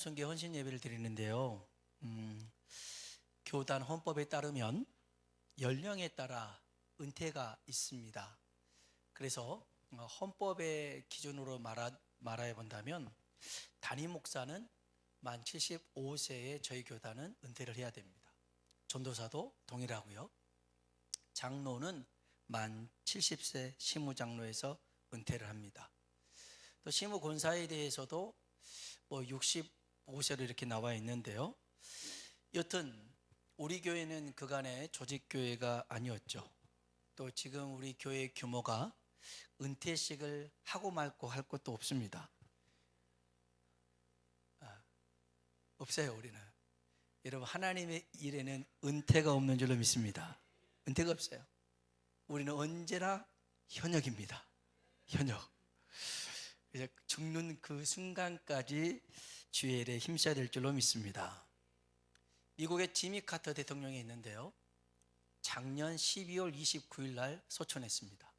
성교 헌신 예배를 드리는데요. 교단 헌법에 따르면 연령에 따라 은퇴가 있습니다. 그래서 헌법의 기준으로 말해 본다면 담임 목사는 만 75세에 저희 교단은 은퇴를 해야 됩니다. 전도사도 동일하고요. 장로는 만 70세 시무장로에서 은퇴를 합니다. 또 시무권사에 대해서도 65세로 이렇게 나와 있는데요. 여튼 우리 교회는 그간의 조직교회가 아니었죠. 또 지금 우리 교회 규모가 은퇴식을 하고 말고 할 것도 없습니다. 없어요. 우리는 여러분, 하나님의 일에는 은퇴가 없는 줄로 믿습니다. 은퇴가 없어요. 우리는 언제나 현역입니다. 현역. 그래서 죽는 그 순간까지 주의 일에 힘써야 될 줄로 믿습니다. 미국의 지미 카터 대통령이 있는데요, 작년 12월 29일 날 소천했습니다.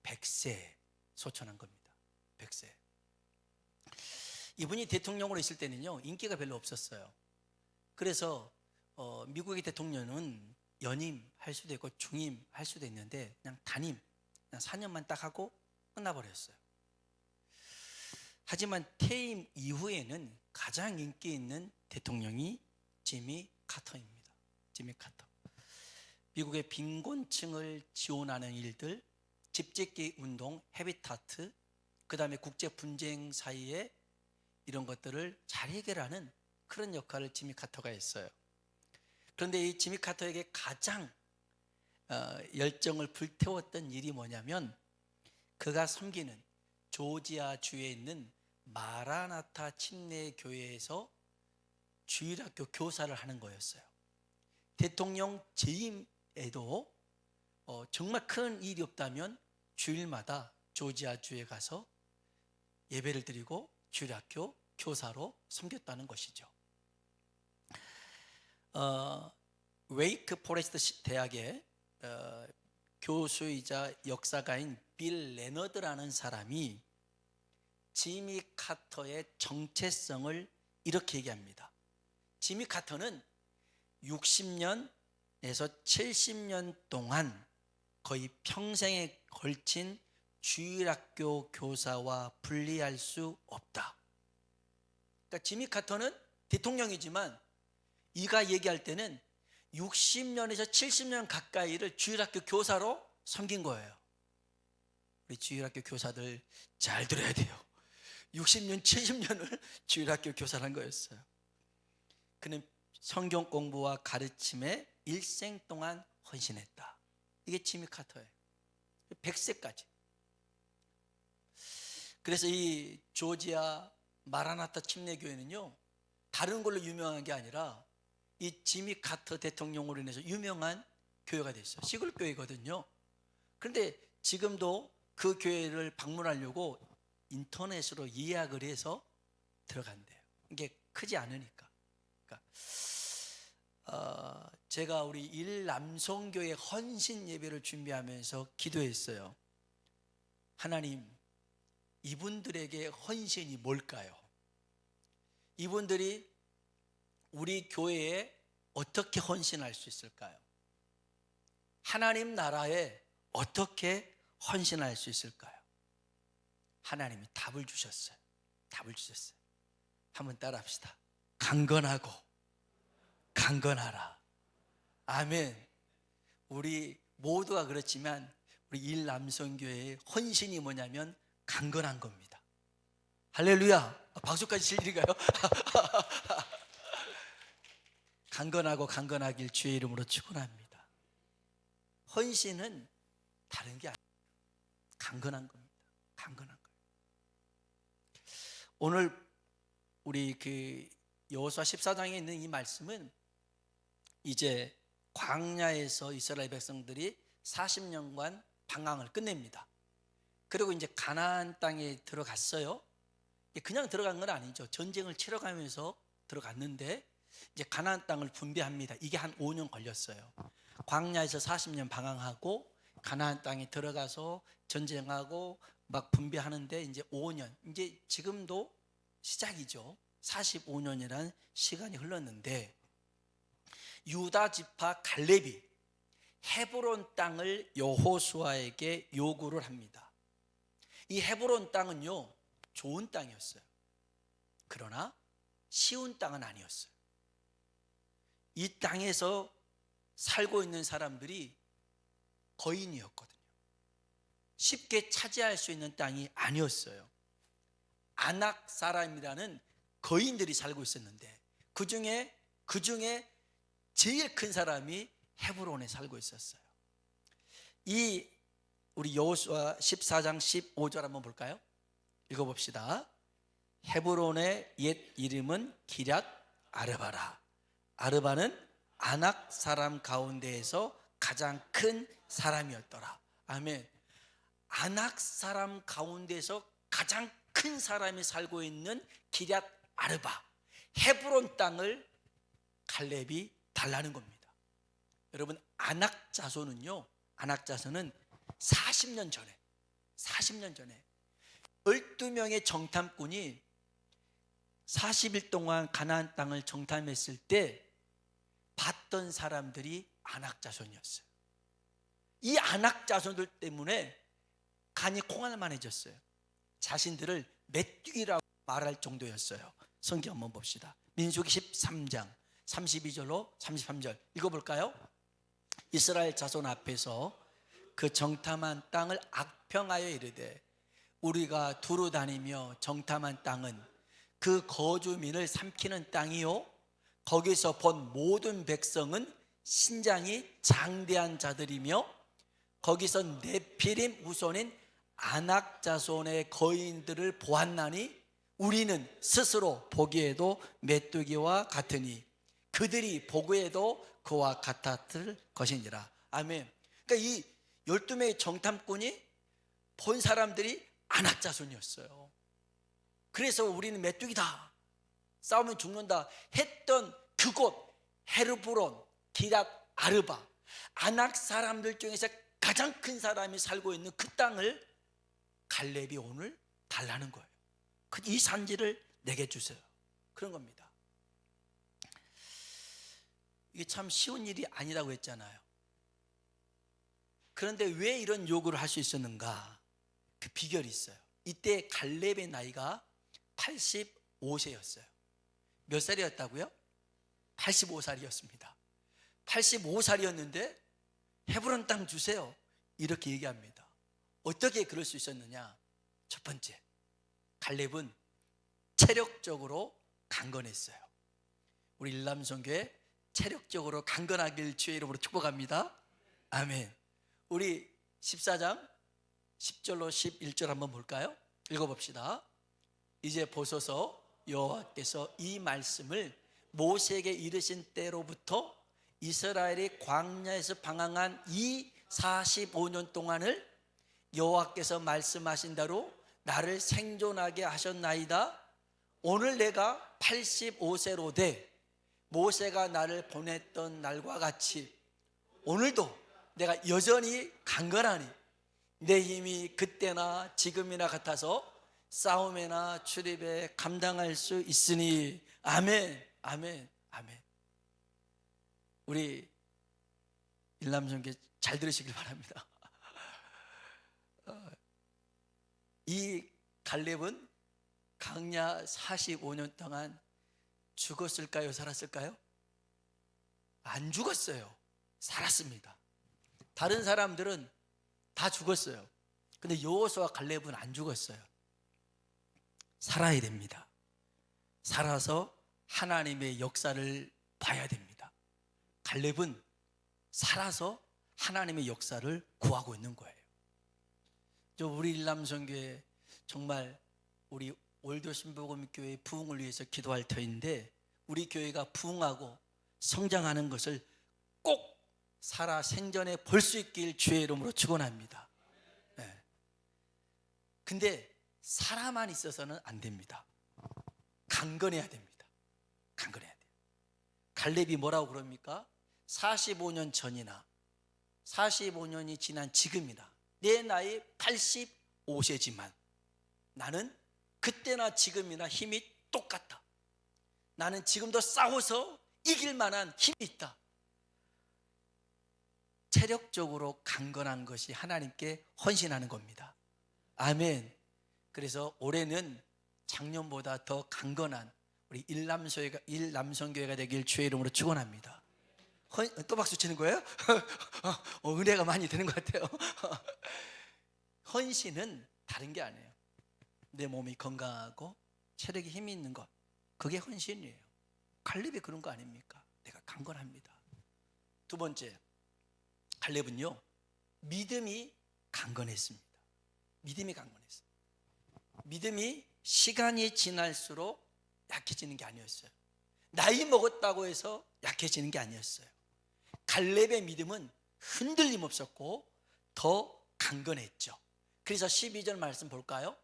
100세 소천한 겁니다. 100세. 이분이 대통령으로 있을 때는요, 인기가 별로 없었어요. 그래서 미국의 대통령은 연임 할 수도 있고 중임 할 수도 있는데 그냥 단임, 그냥 4년만 딱 하고 끝나버렸어요. 하지만 퇴임 이후에는 가장 인기 있는 대통령이 지미 카터입니다. 지미 카터. 미국의 빈곤층을 지원하는 일들, 집짓기 운동, 헤비타트, 그 다음에 국제 분쟁 사이에 이런 것들을 잘 해결하는 그런 역할을 지미 카터가 했어요. 그런데 이 지미 카터에게 가장 열정을 불태웠던 일이 뭐냐면, 그가 섬기는 조지아 주에 있는 마라나타 침례교회에서 주일학교 교사를 하는 거였어요. 대통령 재임에도 정말 큰 일이 없다면 주일마다 조지아 주에 가서 예배를 드리고 주일학교 교사로 섬겼다는 것이죠. 웨이크 포레스트 대학의 교수이자 역사가인 빌 레너드라는 사람이 지미 카터의 정체성을 이렇게 얘기합니다. 지미 카터는 60년에서 70년 동안 거의 평생에 걸친 주일학교 교사와 분리할 수 없다. 그러니까 지미 카터는 대통령이지만 이가 얘기할 때는 60년에서 70년 가까이를 주일학교 교사로 섬긴 거예요. 우리 주일학교 교사들 잘 들어야 돼요. 60년, 70년을 주일학교 교사를 한 거였어요. 그는 성경 공부와 가르침에 일생 동안 헌신했다. 이게 지미 카터예요. 100세까지. 그래서 이 조지아 마라나타 침례교회는요, 다른 걸로 유명한 게 아니라 이 지미 카터 대통령으로 인해서 유명한 교회가 됐어요. 시골 교회거든요. 그런데 지금도 그 교회를 방문하려고 인터넷으로 예약을 해서 들어간대요. 이게 크지 않으니까. 그러니까 제가 우리 일남성교회 헌신 예배를 준비하면서 기도했어요. 하나님, 이분들에게 헌신이 뭘까요? 이분들이 우리 교회에 어떻게 헌신할 수 있을까요? 하나님 나라에 어떻게 헌신할 수 있을까요? 하나님이 답을 주셨어요. 답을 주셨어요. 한번 따라합시다. 강건하고 강건하라. 아멘. 우리 모두가 그렇지만 우리 일남성교회의 헌신이 뭐냐면 강건한 겁니다. 할렐루야. 박수까지 칠 일인가요? 강건하고 강건하길 주의 이름으로 축원합니다. 헌신은 다른 게 아니에요. 강건한 겁니다. 강건한 거예요. 오늘 우리 여호수아 14장에 있는 이 말씀은 이제 광야에서 이스라엘 백성들이 40년간 방황을 끝냅니다. 그리고 이제 가나안 땅에 들어갔어요. 그냥 들어간 건 아니죠. 전쟁을 치러가면서 들어갔는데 이제 가나안 땅을 분배합니다. 이게 한 5년 걸렸어요. 광야에서 40년 방황하고 가나안 땅에 들어가서 전쟁하고 막 분배하는데 이제 5년, 이제 지금도 시작이죠. 45년이라는 시간이 흘렀는데 유다 지파 갈렙이 헤브론 땅을 여호수아에게 요구를 합니다. 이 헤브론 땅은요, 좋은 땅이었어요. 그러나 쉬운 땅은 아니었어요. 이 땅에서 살고 있는 사람들이 거인이었거든요. 쉽게 차지할 수 있는 땅이 아니었어요. 아낙 사람이라는 거인들이 살고 있었는데 그 중에 제일 큰 사람이 헤브론에 살고 있었어요. 이 우리 여호수아 14장 15절 한번 볼까요? 읽어봅시다. 헤브론의 옛 이름은 기럇 아르바라. 아르바는 아낙 사람 가운데에서 가장 큰 사람이었더라. 아멘. 아낙 사람 가운데서 가장 큰 사람이 살고 있는 기럇 아르바, 헤브론 땅을 갈렙이 달라는 겁니다. 여러분, 아낙 자손은 40년 전에 12명의 정탐꾼이 40일 동안 가나안 땅을 정탐했을 때 봤던 사람들이 아낙 자손이었어요. 이 아낙 자손들 때문에 간이 콩알만해졌어요. 자신들을 메뚜기라고 말할 정도였어요. 성경 한번 봅시다. 민수기 13장 32절로 33절 읽어볼까요? 이스라엘 자손 앞에서 그 정탐한 땅을 악평하여 이르되 우리가 두루 다니며 정탐한 땅은 그 거주민을 삼키는 땅이요 거기서 본 모든 백성은 신장이 장대한 자들이며 거기서 네피림 후손인 아낙 자손의 거인들을 보았나니 우리는 스스로 보기에도 메뚜기와 같으니 그들이 보기에도 그와 같았을 것이니라. 아멘. 그러니까 이 12명의 정탐꾼이 본 사람들이 아낙 자손이었어요. 그래서 우리는 메뚜기다, 싸우면 죽는다 했던 그곳 헤르브론, 기럇 아르바, 아낙 사람들 중에서 가장 큰 사람이 살고 있는 그 땅을 갈렙이 오늘 달라는 거예요. 이 산지를 내게 주세요. 그런 겁니다. 이게 참 쉬운 일이 아니라고 했잖아요. 그런데 왜 이런 요구를 할 수 있었는가? 그 비결이 있어요. 이때 갈렙의 나이가 85세였어요. 몇 살이었다고요? 85살이었습니다. 85살이었는데 헤브론 땅 주세요, 이렇게 얘기합니다. 어떻게 그럴 수 있었느냐? 첫 번째, 갈렙은 체력적으로 강건했어요. 우리 일남성교회 체력적으로 강건하길 주의 이름으로 축복합니다. 아멘. 우리 14장 10절로 11절 한번 볼까요? 읽어봅시다. 이제 보소서, 여호와께서 이 말씀을 모세에게 이르신 때로부터 이스라엘이 광야에서 방황한 이 45년 동안을 여호와께서 말씀하신 대로 나를 생존하게 하셨나이다. 오늘 내가 85세로 돼 모세가 나를 보냈던 날과 같이 오늘도 내가 여전히 강건하니 내 힘이 그때나 지금이나 같아서 싸움이나 출입에 감당할 수 있으니. 아멘, 아멘, 아멘. 우리 일남성교 잘 들으시길 바랍니다. 이 갈렙은 광야 45년 동안 죽었을까요? 살았을까요? 안 죽었어요. 살았습니다. 다른 사람들은 다 죽었어요. 근데 여호수아 갈렙은 안 죽었어요. 살아야 됩니다. 살아서 하나님의 역사를 봐야 됩니다. 갈렙은 살아서 하나님의 역사를 구하고 있는 거예요. 우리 일남성교회 정말 우리 올드 신복음교회 부흥을 위해서 기도할 터인데 우리 교회가 부흥하고 성장하는 것을 꼭 살아 생전에 볼 수 있길 주의 이름으로 축원합니다. 네. 근데 살아만 있어서는 안 됩니다. 강건해야 됩니다. 강건해야 돼요. 갈렙이 뭐라고 그럽니까? 45년 전이나 45년이 지난 지금이나 내 나이 85세지만 나는 그때나 지금이나 힘이 똑같다. 나는 지금도 싸워서 이길 만한 힘이 있다. 체력적으로 강건한 것이 하나님께 헌신하는 겁니다. 아멘. 그래서 올해는 작년보다 더 강건한 우리 일남성교회가 되길 주의 이름으로 축원합니다. 또 박수 치는 거예요? 은혜가 많이 되는 것 같아요. 헌신은 다른 게 아니에요. 내 몸이 건강하고 체력이 힘이 있는 것, 그게 헌신이에요. 갈렙이 그런 거 아닙니까? 내가 강건합니다. 두 번째, 갈렙은요, 믿음이 강건했습니다. 믿음이 강건했어요. 믿음이 시간이 지날수록 약해지는 게 아니었어요. 나이 먹었다고 해서 약해지는 게 아니었어요. 갈렙의 믿음은 흔들림 없었고 더 강건했죠. 그래서 12절 말씀 볼까요?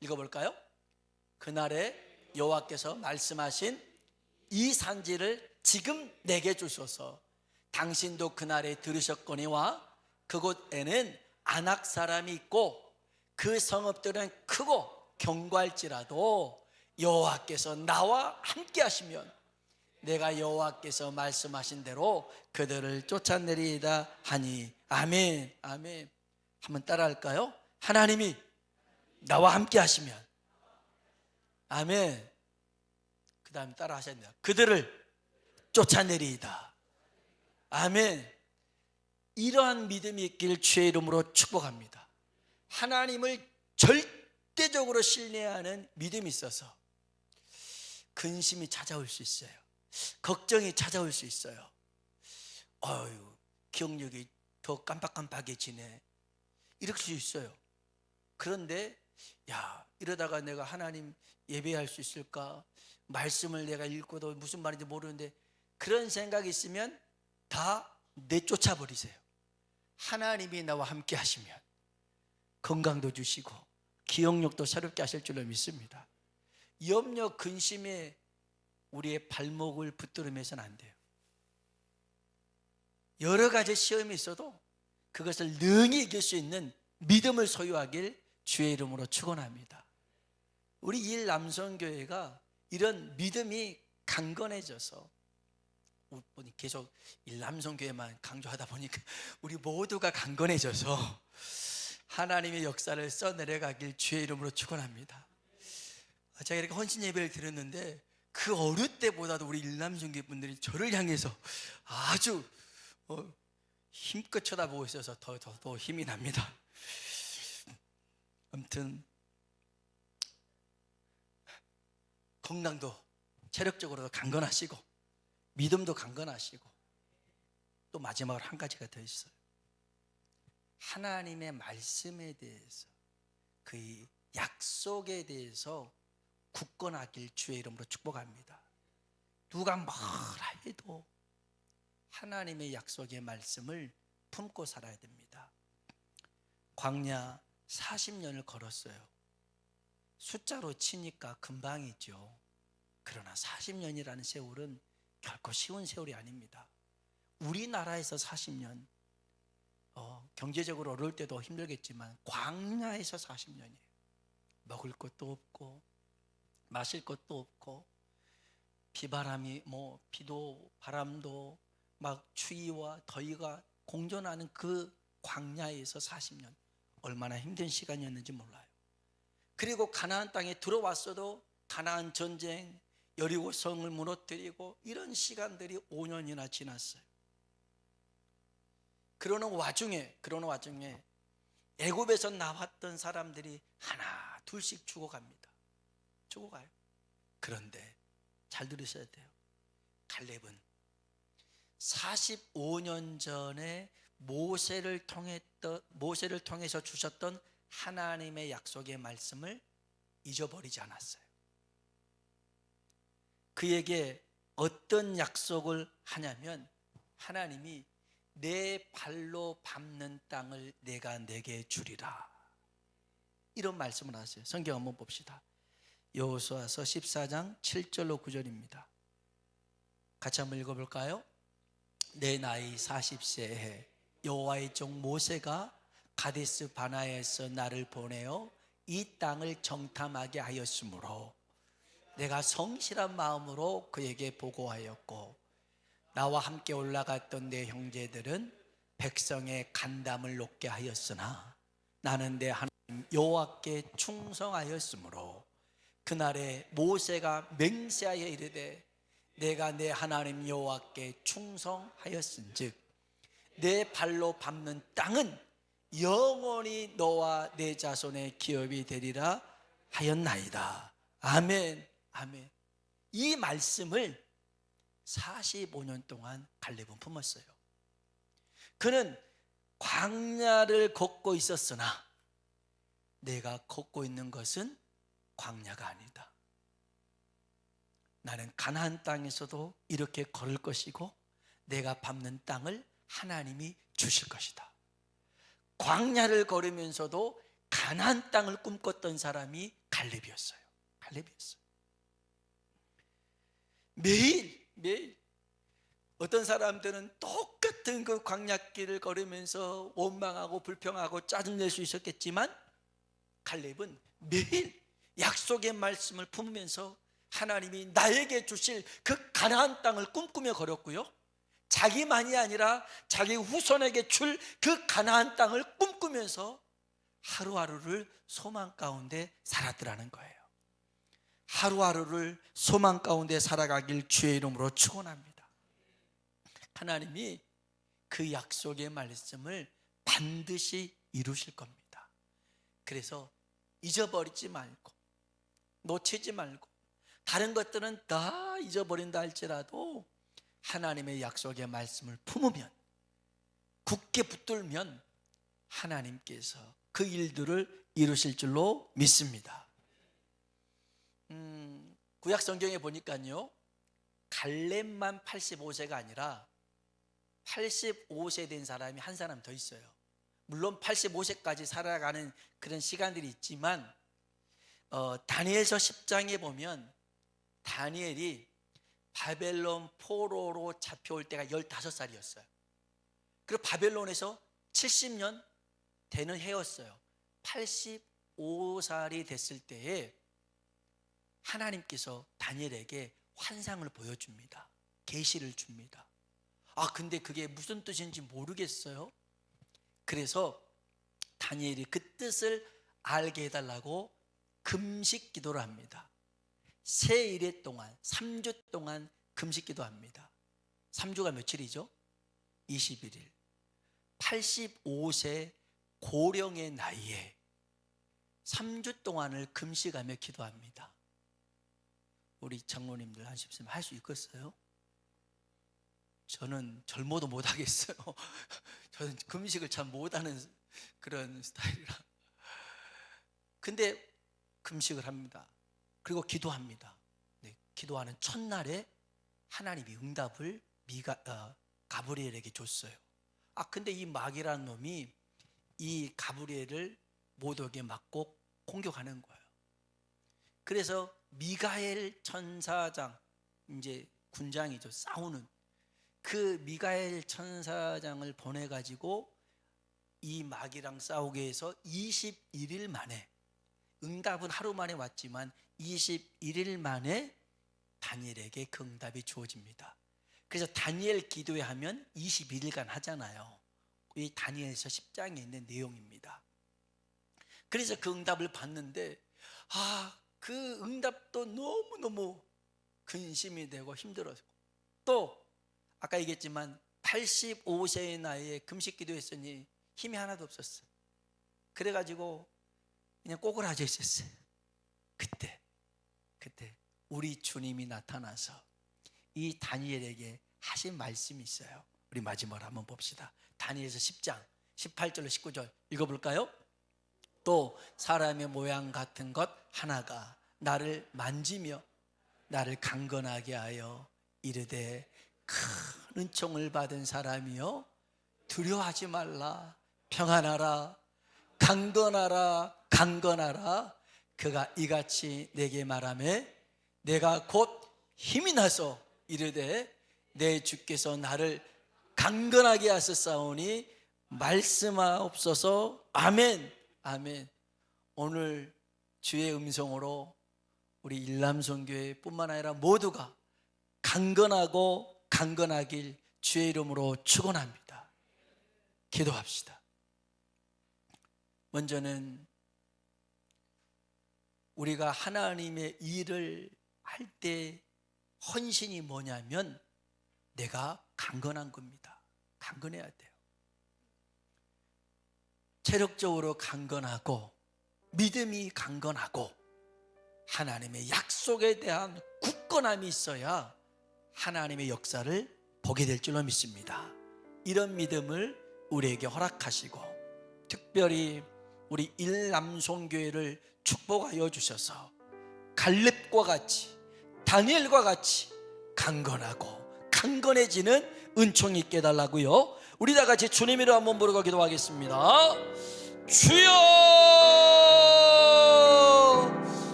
읽어볼까요? 그날에 여호와께서 말씀하신 이 산지를 지금 내게 주소서. 당신도 그날에 들으셨거니와 그곳에는 아낙 사람이 있고 그 성읍들은 크고 견고할지라도 여호와께서 나와 함께 하시면 내가 여호와께서 말씀하신 대로 그들을 쫓아내리이다 하니. 아멘. 아멘. 한번 따라할까요? 하나님이 나와 함께 하시면. 아멘. 그 다음에 따라 하셔야 돼요. 그들을 쫓아내리이다. 아멘. 이러한 믿음이 있길 주의 이름으로 축복합니다. 하나님을 절대적으로 신뢰하는 믿음이 있어서 근심이 찾아올 수 있어요. 걱정이 찾아올 수 있어요. 기억력이 더 깜빡깜빡해지네, 이럴 수 있어요. 그런데 이러다가 내가 하나님 예배할 수 있을까? 말씀을 내가 읽고도 무슨 말인지 모르는데, 그런 생각이 있으면 다 내쫓아 버리세요. 하나님이 나와 함께 하시면 건강도 주시고 기억력도 새롭게 하실 줄로 믿습니다. 염려, 근심에 우리의 발목을 붙들으면서는 안 돼요. 여러 가지 시험이 있어도 그것을 능히 이길 수 있는 믿음을 소유하길 주의 이름으로 축원합니다. 우리 일남성교회가 이런 믿음이 강건해져서, 계속 일남성교회만 강조하다 보니까 우리 모두가 강건해져서 하나님의 역사를 써내려가길 주의 이름으로 축원합니다. 제가 이렇게 헌신 예배를 드렸는데 그 어느 때보다도 우리 일남성교회 분들이 저를 향해서 아주 힘껏 쳐다보고 있어서 더 힘이 납니다. 아무튼 건강도 체력적으로도 강건하시고 믿음도 강건하시고, 또 마지막으로 한 가지가 더 있어요. 하나님의 말씀에 대해서, 그 약속에 대해서 굳건하길 주의 이름으로 축복합니다. 누가 뭐라 해도 하나님의 약속의 말씀을 품고 살아야 됩니다. 광야 40년을 걸었어요. 숫자로 치니까 금방이죠. 그러나 40년이라는 세월은 결코 쉬운 세월이 아닙니다. 우리나라에서 40년, 경제적으로 어려울 때도 힘들겠지만 광야에서 40년이에요. 먹을 것도 없고 마실 것도 없고, 비바람이 비도 바람도 막 추위와 더위가 공존하는 그 광야에서 40년, 얼마나 힘든 시간이었는지 몰라요. 그리고 가나안 땅에 들어왔어도 가나안 전쟁, 여리고 성을 무너뜨리고 이런 시간들이 5년이나 지났어요. 그러는 와중에 애굽에서 나왔던 사람들이 하나 둘씩 죽어갑니다. 죽어가요. 그런데 잘 들으셔야 돼요. 갈렙은 45년 전에 모세를 통해서 주셨던 하나님의 약속의 말씀을 잊어버리지 않았어요. 그에게 어떤 약속을 하냐면, 하나님이 내 발로 밟는 땅을 내가 내게 주리라, 이런 말씀을 하세요. 성경 한번 봅시다. 여호수아서 14장 7절로 9절입니다. 같이 한번 읽어볼까요? 내 나이 40세에 여호와의 종 모세가 가데스 바나에서 나를 보내어 이 땅을 정탐하게 하였으므로 내가 성실한 마음으로 그에게 보고하였고 나와 함께 올라갔던 내 형제들은 백성의 간담을 높게 하였으나 나는 내 하나님 여호와께 충성하였으므로 그날에 모세가 맹세하여 이르되 내가 내 하나님 여호와께 충성하였은즉 내 발로 밟는 땅은 영원히 너와 내 자손의 기업이 되리라 하였나이다. 아멘. 아멘. 이 말씀을 45년 동안 갈렙은 품었어요. 그는 광야를 걷고 있었으나 내가 걷고 있는 것은 광야가 아니다. 나는 가나안 땅에서도 이렇게 걸을 것이고 내가 밟는 땅을 하나님이 주실 것이다. 광야를 걸으면서도 가나안 땅을 꿈꿨던 사람이 갈렙이었어요. 갈렙이었어요. 매일 어떤 사람들은 똑같은 그 광야길을 걸으면서 원망하고 불평하고 짜증낼 수 있었겠지만 갈렙은 매일 약속의 말씀을 품으면서 하나님이 나에게 주실 그 가나안 땅을 꿈꾸며 걸었고요, 자기만이 아니라 자기 후손에게 줄 그 가나안 땅을 꿈꾸면서 하루하루를 소망 가운데 살았더라는 거예요. 하루하루를 소망 가운데 살아가길 주의 이름으로 축원합니다. 하나님이 그 약속의 말씀을 반드시 이루실 겁니다. 그래서 잊어버리지 말고 놓치지 말고, 다른 것들은 다 잊어버린다 할지라도 하나님의 약속의 말씀을 품으면, 굳게 붙들면 하나님께서 그 일들을 이루실 줄로 믿습니다. 구약 성경에 보니까요, 갈렙만 85세가 아니라 85세 된 사람이 한 사람 더 있어요. 물론 85세까지 살아가는 그런 시간들이 있지만 다니엘서 10장에 보면 다니엘이 바벨론 포로로 잡혀올 때가 15살이었어요. 그리고 바벨론에서 70년 되는 해였어요. 85살이 됐을 때에 하나님께서 다니엘에게 환상을 보여줍니다. 계시를 줍니다. 근데 그게 무슨 뜻인지 모르겠어요. 그래서 다니엘이 그 뜻을 알게 해달라고 금식 기도를 합니다. 세 일회 동안 3주 동안 금식 기도합니다. 3주가 며칠이죠? 21일. 85세 고령의 나이에 3주 동안을 금식하며 기도합니다. 우리 장로님들 하십시면 할 수 있겠어요? 저는 젊어도 못하겠어요. 저는 금식을 참 못하는 그런 스타일이라. 근데 금식을 합니다. 그리고 기도합니다. 네, 기도하는 첫날에 하나님이 응답을 가브리엘에게 줬어요. 근데 이 마귀라는 놈이 이 가브리엘을 모독에 맞고 공격하는 거예요. 그래서 미가엘 천사장, 이제 군장이죠, 싸우는 그 미가엘 천사장을 보내가지고 이 마귀랑 싸우게 해서 21일 만에, 응답은 하루 만에 왔지만 21일 만에 다니엘에게 그 응답이 주어집니다. 그래서 다니엘 기도회 하면 21일간 하잖아요. 이 다니엘서 10장에 있는 내용입니다. 그래서 그 응답을 받는데 그 응답도 너무너무 근심이 되고 힘들었고, 또 아까 얘기했지만 85세의 나이에 금식 기도했으니 힘이 하나도 없었어요. 그래가지고 그냥 꼬꾸라져 있었어요. 그때 우리 주님이 나타나서 이 다니엘에게 하신 말씀이 있어요. 우리 마지막으로 한번 봅시다. 다니엘서 10장 18절로 19절 읽어볼까요? 또 사람의 모양 같은 것 하나가 나를 만지며 나를 강건하게 하여 이르되 큰 은총을 받은 사람이여 두려워하지 말라, 평안하라, 강건하라. 그가 이같이 내게 말하며 내가 곧 힘이 나서 이르되 내 주께서 나를 강건하게 하셨사오니 말씀하옵소서. 아멘. 오늘 주의 음성으로 우리 일남성교회뿐만 아니라 모두가 강건하고 강건하길 주의 이름으로 축원합니다. 기도합시다. 먼저는 우리가 하나님의 일을 할 때 헌신이 뭐냐면 내가 강건한 겁니다. 강건해야 돼요. 체력적으로 강건하고 믿음이 강건하고 하나님의 약속에 대한 굳건함이 있어야 하나님의 역사를 보게 될 줄로 믿습니다. 이런 믿음을 우리에게 허락하시고 특별히 우리 일남송교회를 축복하여 주셔서 갈렙과 같이 다니엘과 같이 강건하고 강건해지는 은총이 있게 해달라고요. 우리 다 같이 주님 이름 한번 부르고 기도하겠습니다. 주여!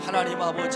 하나님 아버지